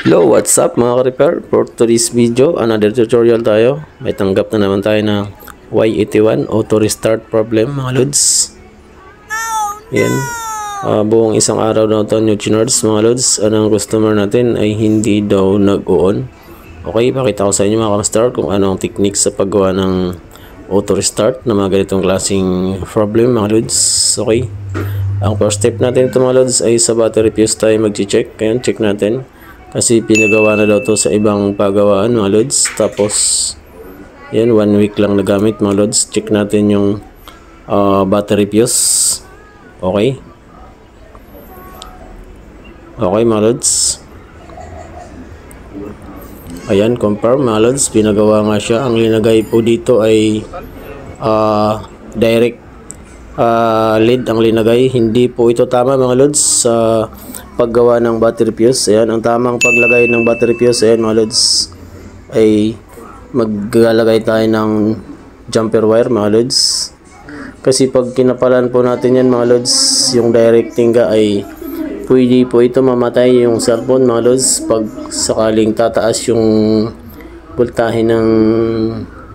Hello, what's up mga ka-repair? For today's video, another tutorial tayo. May tanggap na naman tayo na Y81 auto restart problem mga lods. Yan. Buong isang araw na ito new chinards mga lods. Ang customer natin ay hindi daw nag-on. Okay, pakita ko sa inyo mga ka-master kung ano ang technique sa paggawa ng auto restart na mga ganitong klaseng problem mga lods. Okay. Ang first step natin ito mga lods ay sa battery fuse tayo mag-check. Ayan, check natin. Kasi pinagawa na daw to sa ibang pagawaan mga lods. Tapos yan, 1 week lang nagamit mga lods. Check natin yung battery fuse. Okay. Okay mga lods. Ayan, confirm mga lods. Pinagawa nga siya. Ang linagay po dito ay direct lead ang linagay. Hindi po ito tama mga lods sa paggawa ng battery fuse. Ayan, ang tamang paglagay ng battery fuse, ayan mga lods, ay maglalagay tayo ng jumper wire mga lods. Kasi pag kinapalan po natin yan mga lods, yung directing ga ay pwede po ito mamatay yung cellphone mga lods pag sakaling tataas yung voltahe ng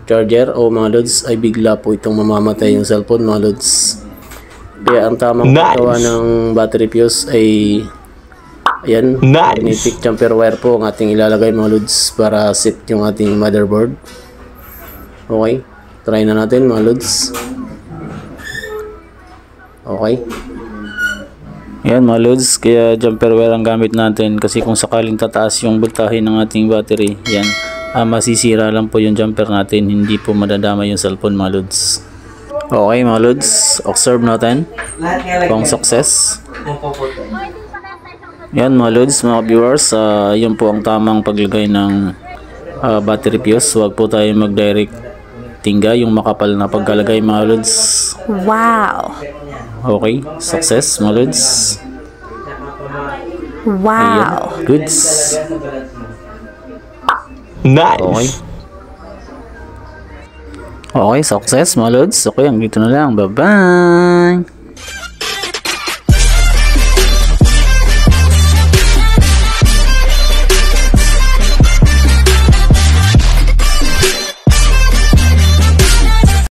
charger o mga lods ay bigla po itong mamamatay yung cellphone mga lods. Kaya ang tamang paggawa ng battery fuse ay ayan, magnetic jumper wire po ang ating ilalagay mga lods para set yung ating motherboard. Okay, try na natin mga lods. Okay, ayan mga lods, kaya jumper wire ang gamit natin kasi kung sakaling tataas yung voltahe ng ating battery, yan, masisira lang po yung jumper natin, hindi po madadama yung cellphone mga lods. Okay mga lods, observe natin kung success. Yan mga lods, mga viewers, yan po ang tamang paglagay ng battery fuse. Huwag po tayo mag-direct tingga, yung makapal na pagkalagay mga lods. Wow! Okay, success mga lods. Wow! Ayan, goods. Nice! Okay. Okay, success mga lods. Okay, hanggang dito na lang. Bye-bye!